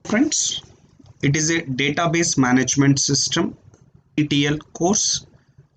Friends, it is a database management system ETL course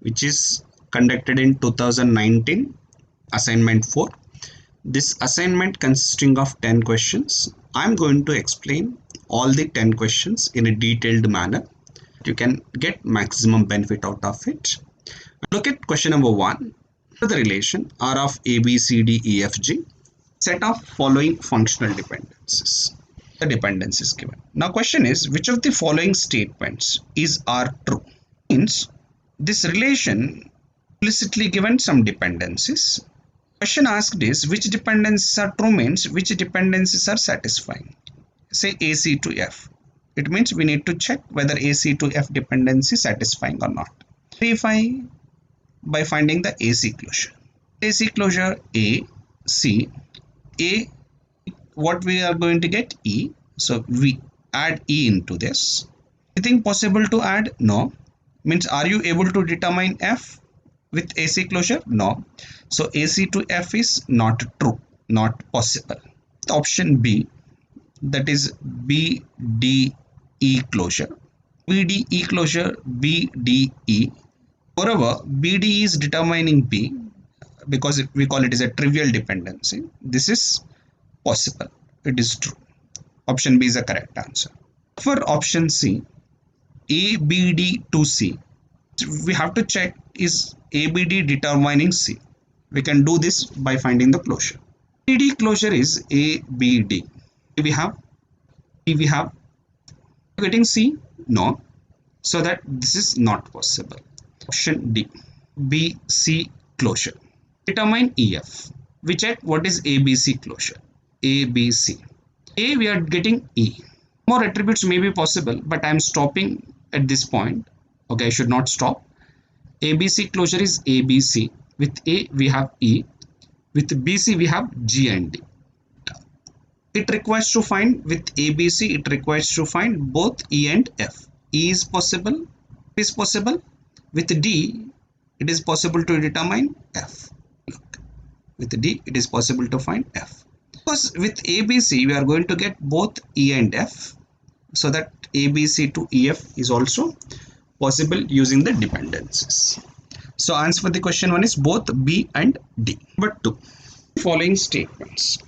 which is conducted in 2019, assignment 4. This assignment consisting of 10 questions. I'm going to explain all the 10 questions in a detailed manner. You can get maximum benefit out of it. Look at question number 1. The relation R of A, B, C, D, E, F, G. Set of following functional dependencies. The dependencies given. Now question is, which of the following statements is R true? Means this relation implicitly given some dependencies. Question asked is, which dependencies are true means which dependencies are satisfying. Say AC to F. It means we need to check whether AC to F dependency is satisfying or not. Verify by finding the AC closure. AC closure A, C, A, what we are going to get? E. So we add E into this. Anything possible to add? No. Means are you able to determine F with AC closure? No. So AC to F is not true, not possible. Option B, that is BDE closure. BDE closure, BDE. Moreover, BDE is determining B because we call it as a trivial dependency. This is possible. It is true. Option B is the correct answer. For option C, ABD to C, we have to check is ABD determining C. We can do this by finding the closure. BD closure is ABD. We have getting C? No. So that this is not possible. Option D, BC closure. Determine EF. We check what is ABC closure. ABC. A we are getting E. More attributes may be possible, but I am stopping at this point. Okay, I should not stop. ABC closure is ABC. With A we have E. With BC we have G and D. It requires to find with ABC, it requires to find both E and F. E is possible, With D, it is possible to determine F. Look, with D, it is possible to find F. Because with ABC, we are going to get both E and F. So that ABC to EF is also possible using the dependencies. So answer for the question 1 is both B and D. Number 2, following statements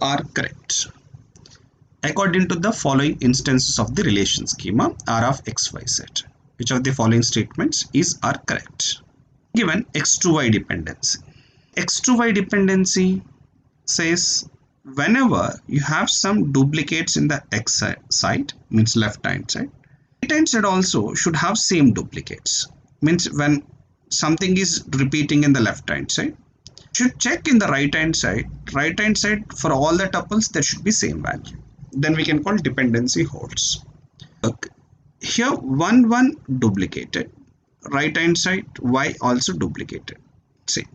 are correct according to the following instances of the relation schema R of X, Y, Z. Which of the following statements are correct? Given X to Y dependency. X to Y dependency says whenever you have some duplicates in the X side, means left hand side, right hand side also should have same duplicates. Means when something is repeating in the left hand side, should check in the right hand side for all the tuples there should be same value. Then we can call dependency holds. Look, here 1 duplicated, right hand side Y also duplicated. See,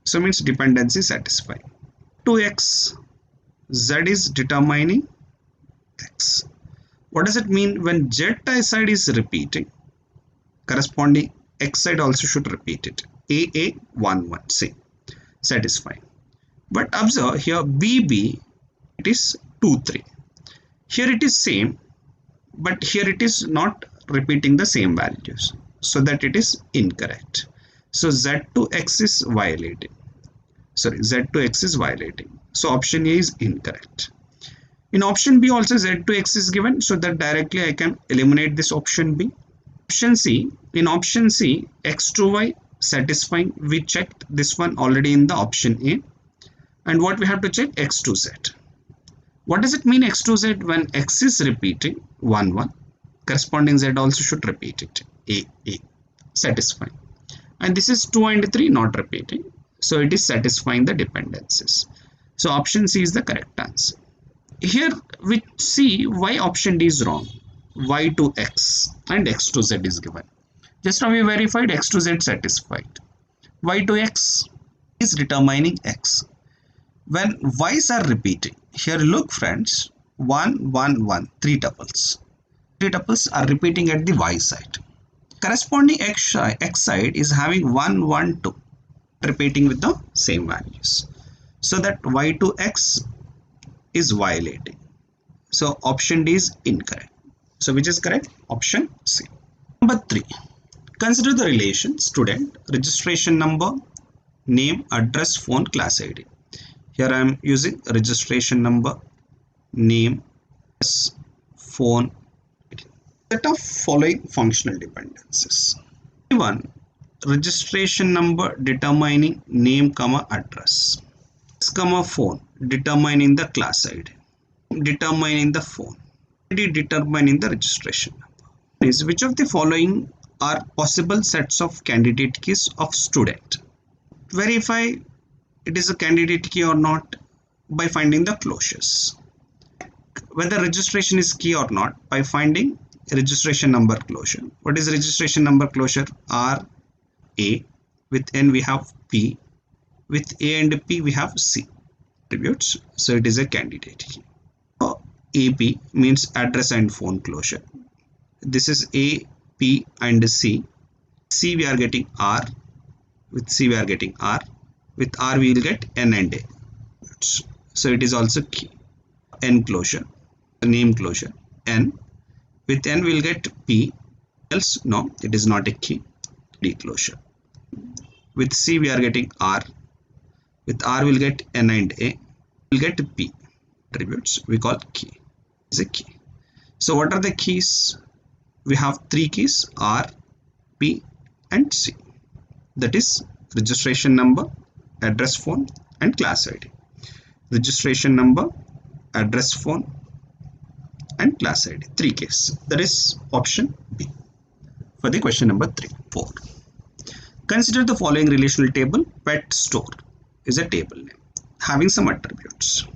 so means dependency satisfying. 2x, Z is determining X. What does it mean? When Z side is repeating, corresponding X side also should repeat it. AA 1 see, satisfying. But observe here BB, it is 2 3. Here it is same, but here it is not repeating the same values, so that it is incorrect. So Z to X is violating. Sorry, Z to X is violating. So option A is incorrect. In option B also Z to X is given, so that directly I can eliminate this option B. Option C, in option C, X to Y satisfying. We checked this one already in the option A. And what we have to check? X to Z. What does it mean X to Z? When X is repeating 1 1, corresponding Z also should repeat it. A satisfying. And this is 2 and 3 not repeating. So it is satisfying the dependencies. So option C is the correct answer. Here we see why option D is wrong. Y to X and X to Z is given. Just now we verified X to Z satisfied. Y to X is determining X. When Y's are repeating, here look friends, 1 1 1, 3 tuples. 3 tuples are repeating at the Y side. Corresponding X side is having 1 1 2, repeating with the same values. So that Y to X is violating. So option D is incorrect. So which is correct? Option C. Number 3. Consider the relation student, registration number, name, address, phone, class ID. Here I am using registration number, name, address, phone. Set of following functional dependencies. 1. Registration number determining name, address. Phone determining the class ID, determining the phone, determining the registration number. Is which of the following are possible sets of candidate keys of student? Verify it is a candidate key or not by finding the closures. Whether registration is key or not by finding registration number closure. What is registration number closure? R, A. With N we have P. With A and P we have C attributes. So it is a candidate key. AP means address and phone closure. This is A, P and C. C we are getting R. With C we are getting R. With R we will get N and A. So it is also key. N closure, name closure, N. With N we will get P. Else no, it is not a key. D closure. With C we are getting R. With R we will get N and A. We will get P. Attributes we call key. Is a key. So what are the keys? We have 3 keys: R, P and C. That is registration number, address, phone and class ID. Registration number, address, phone and class ID. 3 keys. That is option B for the question number 3. 4. Consider the following relational table. Pet store is a table name having some attributes.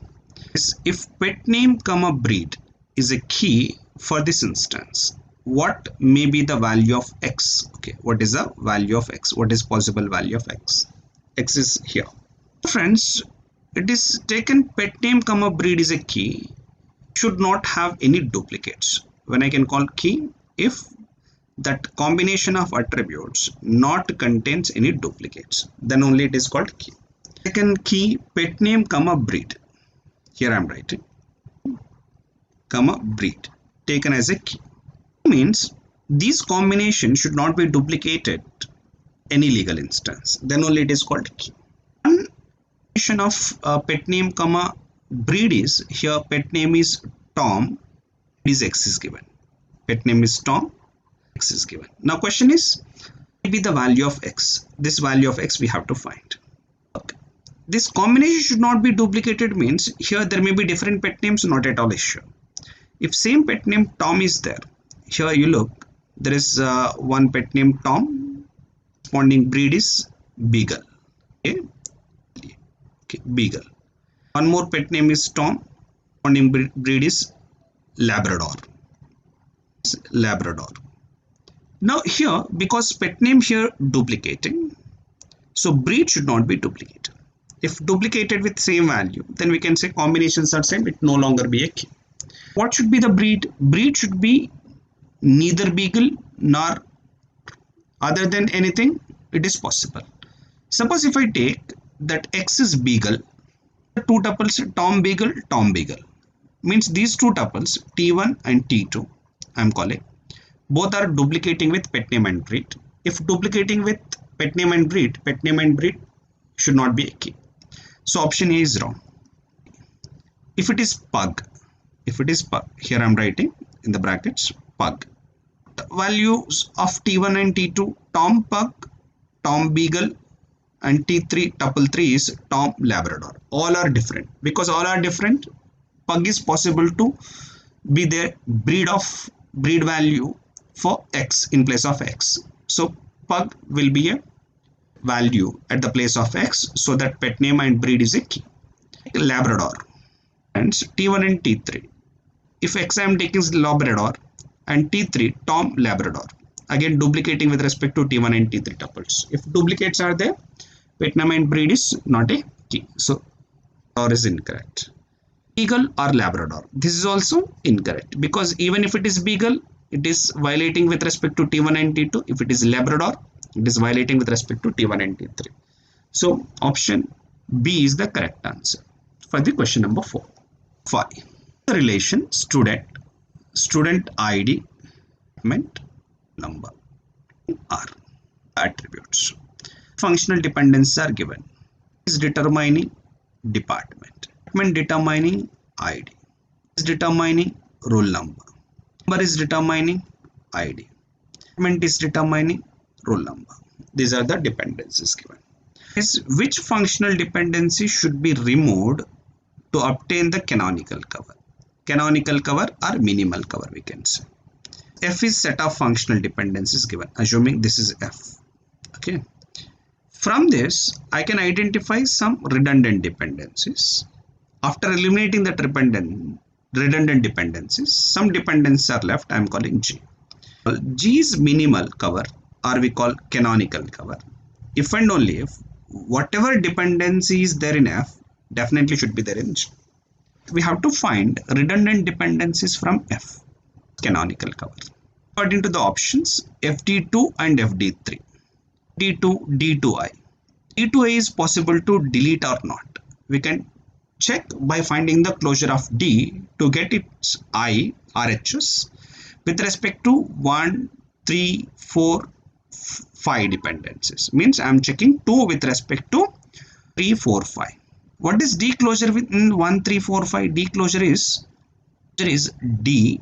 If pet name, breed is a key for this instance, what may be the value of X? Okay, what is the value of X? What is possible value of X? X is here. Friends, it is taken pet name, breed is a key, should not have any duplicates. When I can call key, if that combination of attributes not contains any duplicates, then only it is called key. Second key, pet name, breed. Here I am writing, breed, taken as a key. Means these combinations should not be duplicated any legal instance, then only it is called key. One combination of pet name, breed is here pet name is Tom, is X is given. Pet name is Tom, X is given. Now question is, what will be the value of X? This value of X we have to find. Okay. This combination should not be duplicated means here there may be different pet names, not at all issue. If same pet name Tom is there, here you look, there is one pet name Tom, corresponding breed is Beagle. Okay, Beagle. One more pet name is Tom, corresponding breed is Labrador. Labrador. Now here, because pet name here duplicating, so breed should not be duplicated. If duplicated with same value, then we can say combinations are same, it no longer be a key. What should be the breed? Breed should be neither Beagle nor other than anything, it is possible. Suppose if I take that X is Beagle, the two tuples Tom Beagle, means these two tuples T1 and T2 I am calling, both are duplicating with pet name and breed. If duplicating with pet name and breed should not be a key. So option A is wrong. If it is pug, here I am writing in the brackets pug. The values of T1 and T2, Tom Pug, Tom Beagle and T3 tuple 3 is Tom Labrador. All are different. Because all are different, pug is possible to be their breed value for X in place of X. So pug will be a value at the place of X, so that pet name and breed is a key. Labrador and T1 and T3. If X I am taking Labrador and T3 Tom Labrador, again duplicating with respect to T1 and T3 tuples. If duplicates are there, pet name and breed is not a key. So or is incorrect. Beagle or Labrador, this is also incorrect, because even if it is Beagle, it is violating with respect to T1 and T2. If it is Labrador, it is violating with respect to T1 and T3. So option B is the correct answer for the question number 4. 5. The relation student ID, department number are attributes. Functional dependencies are given. Is determining department determining ID, is determining roll number is determining ID, department is determining roll number. These are the dependencies given. Is which functional dependency should be removed to obtain the canonical cover? Canonical cover or minimal cover, we can say. F is set of functional dependencies given, assuming this is F. Okay. From this, I can identify some redundant dependencies. After eliminating the redundant dependencies, some dependencies are left. I am calling G. G is minimal cover, or we call canonical cover. If and only if whatever dependency is there in F definitely should be there in G. We have to find redundant dependencies from F, canonical cover. According to the options FD2 and FD3, D2, D2I. D2I is possible to delete or not. We can check by finding the closure of D to get its I, RHS, with respect to 1, 3, 4, 5 dependencies. Means I am checking 2 with respect to 3, 4, 5. What is D closure within 1, 3, 4, 5? D closure is D.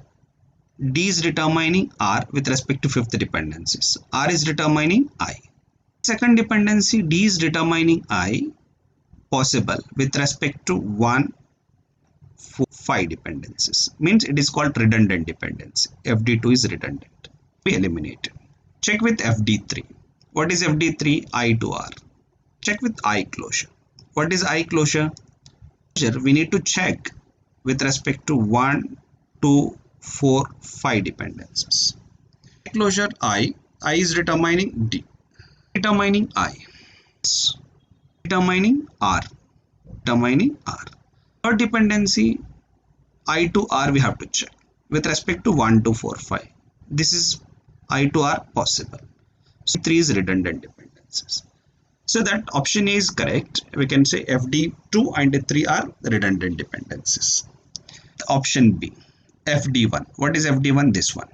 D is determining R with respect to fifth dependencies. R is determining I. Second dependency, D is determining I possible with respect to 1, 4, 5 dependencies. Means it is called redundant dependency. FD2 is redundant. We eliminate it. Check with FD3. What is FD3? I to R. Check with I closure. What is I closure? We need to check with respect to 1, 2, 4, 5 dependencies. Closure I is determining D, determining I, determining R, determining R. Third dependency I to R we have to check with respect to 1, 2, 4, 5. This is I to R possible. So 3 is redundant dependencies. So that option A is correct. We can say FD2 and 3 are redundant dependencies. Option B, FD1. What is FD1? This one.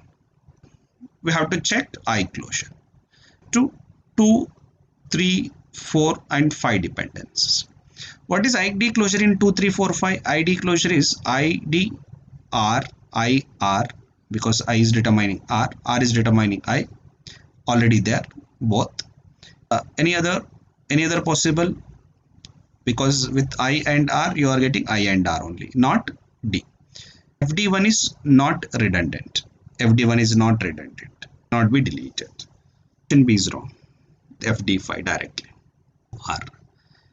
We have to check I closure. 2, 3, 4 and 5 dependencies. What is ID closure in 2, 3, 4, 5? ID closure is ID R, I, R, because I is determining R, R is determining I. Already there, both. Any other possible? Because with I and R you are getting I and R only, not D. FD1 is not redundant. FD1 is not redundant, not be deleted. Option B is wrong. FD5 directly. R.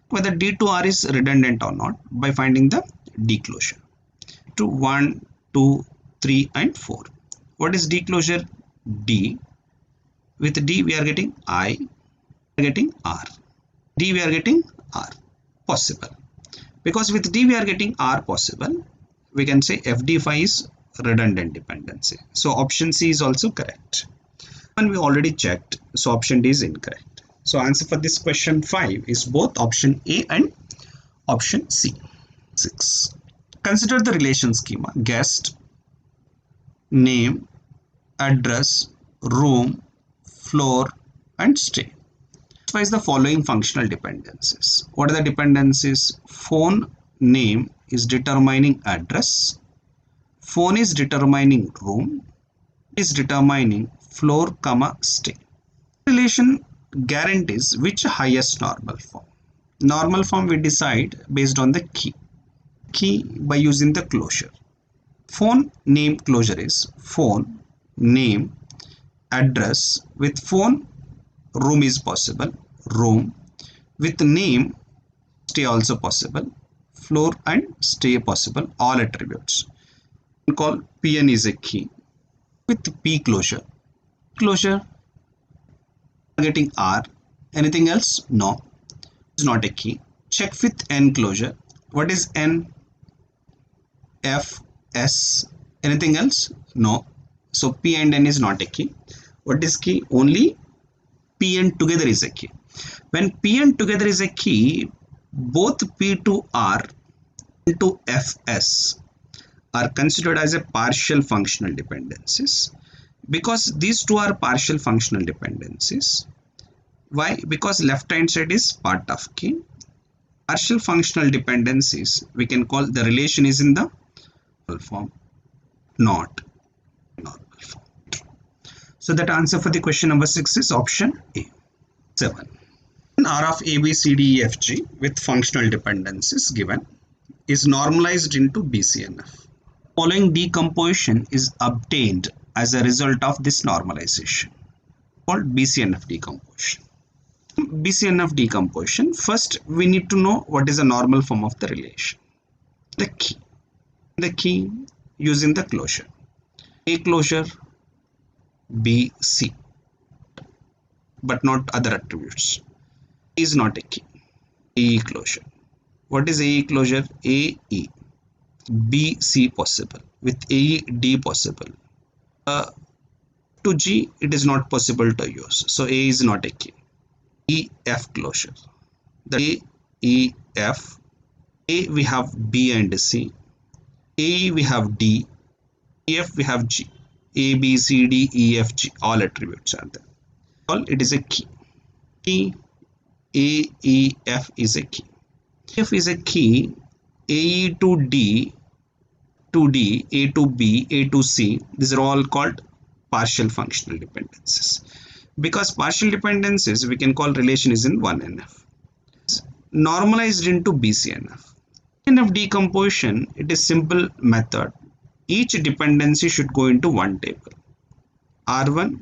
Whether D to R is redundant or not by finding the D closure. To 1, 2, 3 and 4. What is D closure? D. With D we are getting I, we are getting R. D we are getting R. Possible. Because with D we are getting R possible, we can say FD5 is redundant dependency. So option C is also correct. And we already checked, so option D is incorrect. So answer for this question 5 is both option A and option C. 6. Consider the relation schema: guest, name, address, room, floor and stay. Specifies the following functional dependencies. What are the dependencies? Phone name is determining address, phone is determining room, is determining floor, stay. Relation guarantees which highest normal form. Normal form we decide based on the key by using the closure. Phone name closure is phone name address. With phone, room is possible, room. With name, stay also possible, floor and stay possible, all attributes. We call Pn is a key. With P closure getting R. Anything else? No, it's not a key. Check with N closure. What is N? F, S. Anything else? No. So P and N is not a key. What is key? Only P and together is a key. When P and together is a key, both P to R into Fs are considered as a partial functional dependencies because these two are partial functional dependencies. Why? Because left hand side is part of key. Partial functional dependencies we can call the relation is in the normal form, not normal form. So that answer for the question number 6 is option A. 7. R of A, B, C, D, E, F, G with functional dependencies given is normalized into BCNF. Following decomposition is obtained as a result of this normalization, called BCNF decomposition. BCNF decomposition, first we need to know what is the normal form of the relation. The key using the closure. A closure, B, C, but not other attributes. A is not a key. AE closure. What is AE closure? AE. B, C possible. With AE, D possible. To G, it is not possible to use. So A is not a key. E, F closure. The A, E, F. A we have B and C. A we have D. E, F we have G. A, B, C, D, E, F, G. All attributes are there. All it is a key. Key A, E, F is a key. F is a key. A to D, to D, A to B, A to C. These are all called partial functional dependencies. Because partial dependencies we can call relation is in 1NF. Normalized into BCNF. BCNF decomposition, it is simple method. Each dependency should go into one table. R1,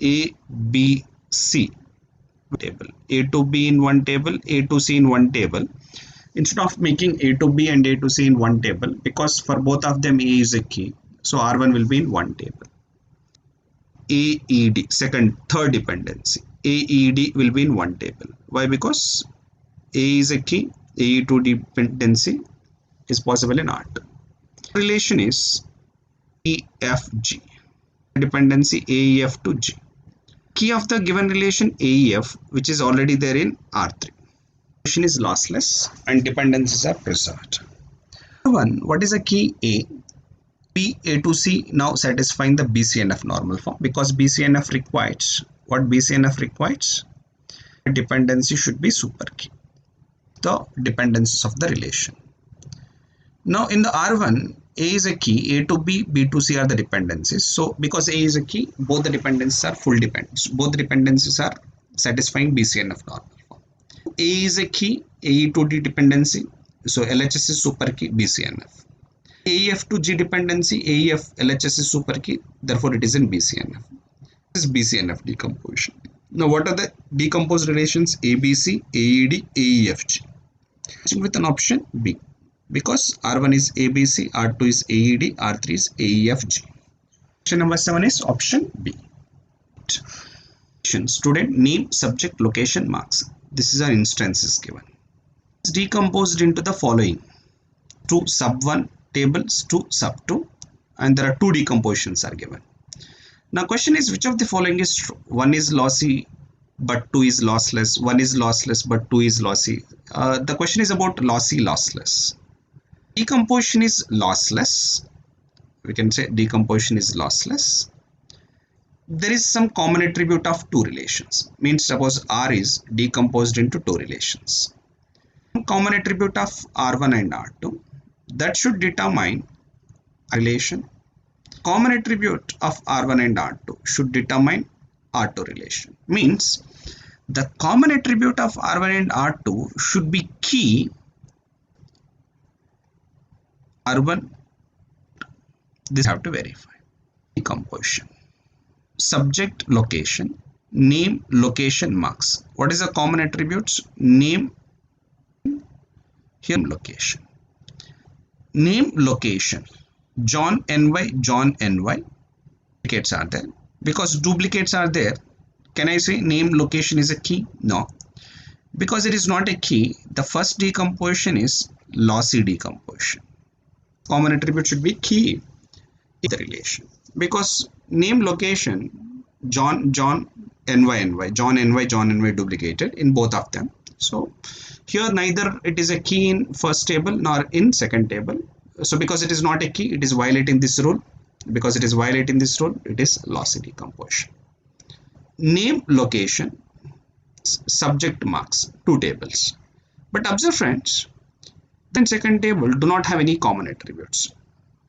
A, B, C table. A to B in one table, A to C in one table. Instead of making A to B and A to C in one table, because for both of them A is a key, so R1 will be in one table. AED, third dependency. AED will be in one table. Why? Because A is a key, AE to dependency is possible in R2. Relation is EFG, dependency AEF to G. Key of the given relation AEF, which is already there in R3. Relation is lossless and dependencies are preserved. One, what is a key A? B, A to C now satisfying the BCNF normal form, because BCNF requires, what BCNF requires? A dependency should be super key, the dependencies of the relation. Now in the R1, A is a key, A to B, B to C are the dependencies. So because A is a key, both the dependencies are full dependence. Both the dependencies are satisfying BCNF normal form. A is a key, AE to D dependency. So LHS is super key, BCNF. AEF to G dependency, AEF, LHS is super key, therefore it is in BCNF. This is BCNF decomposition. Now what are the decomposed relations? ABC, AED, AEFG. With an option B, because R1 is ABC, R2 is AED, R3 is AEFG. Question number 7 is option B. Student name, subject, location, marks. This is an instance is given. It's decomposed into the following: 2 sub 1 tables, 2 sub 2, and there are 2 decompositions are given. Now question is, which of the following is true? 1 is lossy but 2 is lossless, 1 is lossless but 2 is lossy. The question is about lossy, lossless. Decomposition is lossless. We can say decomposition is lossless. There is some common attribute of 2 relations. Means suppose R is decomposed into 2 relations. Common attribute of R1 and R2. That should determine relation. Common attribute of R1 and R2 should determine R2 relation. Means the common attribute of R1 and R2 should be key R1. This have to verify. Decomposition. Subject, location, name, location, marks. What is the common attributes? Name, here location. Name, location. John NY, John NY. Duplicates are there. Because duplicates are there, can I say name, location is a key? No. Because it is not a key, the first decomposition is lossy decomposition. Common attribute should be key in the relation. Because name, location, John, NY, NY, John NY duplicated in both of them. So here neither it is a key in first table nor in second table. So because it is not a key, it is violating this rule. Because it is violating this rule, it is lossy decomposition. Name, location, subject marks, two tables. But observe friends, the second table do not have any common attributes.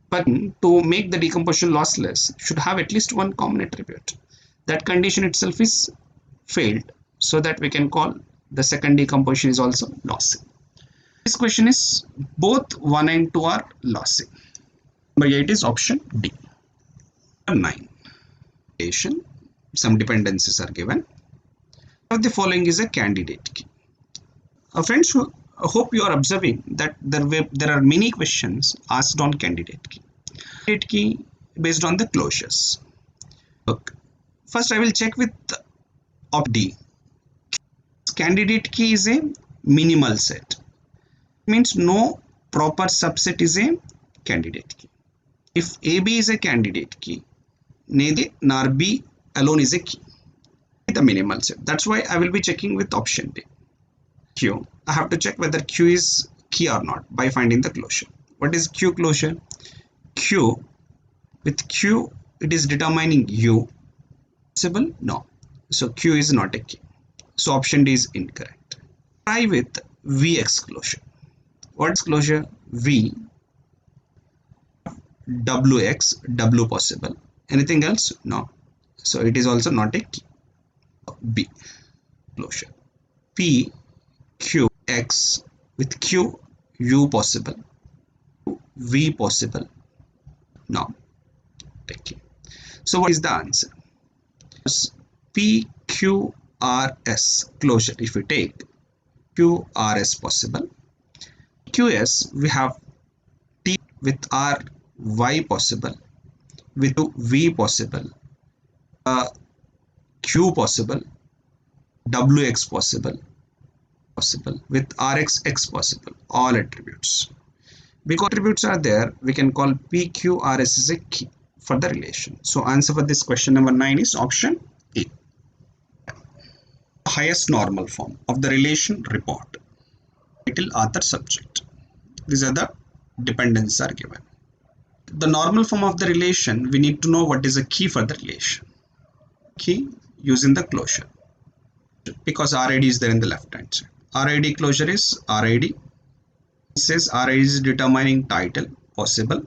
But to make the decomposition lossless, should have at least one common attribute. That condition itself is failed, so that we can call the second decomposition is also lossy. This question is both 1 and 2 are lossy. Number 8 is option D. Number 9. Some dependencies are given. The following is a candidate key. Friends, I hope you are observing that there are many questions asked on candidate key. Candidate key based on the closures. Look, first I will check with option D. Candidate key is a minimal set. Means no proper subset is a candidate key. If AB is a candidate key, neither nor B alone is a key. The minimal set. That's why I will be checking with option D. Q. I have to check whether Q is key or not by finding the closure. What is Q closure? Q. With Q, it is determining U. Possible? No. So Q is not a key. So option D is incorrect. Try with Vx closure. What's closure? V. Wx, W possible. Anything else? No. So it is also not a key. B. Closure. P. Q. X. With Q, U possible. V possible. No. Okay. So what is the answer? P, Q, R, S closure. If we take Q, R, S possible. QS we have T with R, Y possible. With V possible. Q possible. WX possible. With RX, X possible. All attributes. Because attributes are there, we can call PQRS as a key for the relation. So answer for this question number 9 is option A. Highest normal form of the relation report. Title, author, subject. These are the dependencies are given. The normal form of the relation, we need to know what is a key for the relation. Key using the closure. Because RID is there in the left hand side. RID closure is RID. It says RID is determining title possible,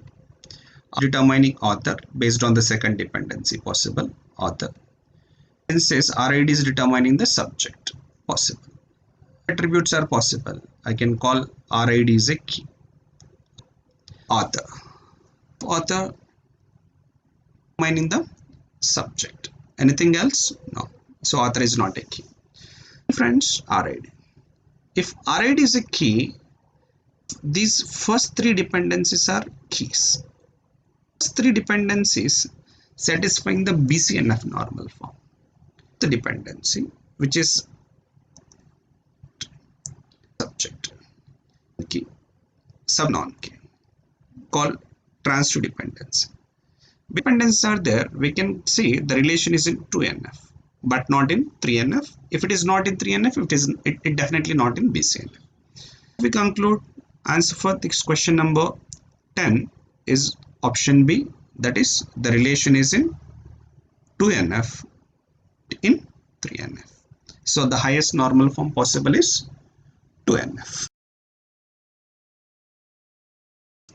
determining author based on the second dependency possible author. It says RID is determining the subject possible. Attributes are possible. I can call RID is a key. Author determining the subject. Anything else? No. So author is not a key. Friends, RID. If RID is a key, these first three dependencies are keys. First three dependencies satisfying the BCNF normal form. The dependency, which is subject, key, sub non-key, called transitive dependency. Dependencies are there. We can see the relation is in 2NF, but not in 3NF. If it is not in 3NF, it definitely not in BCNF. We conclude answer for this question number 10 is option B. That is the relation is in 2NF in 3NF. So the highest normal form possible is 2NF.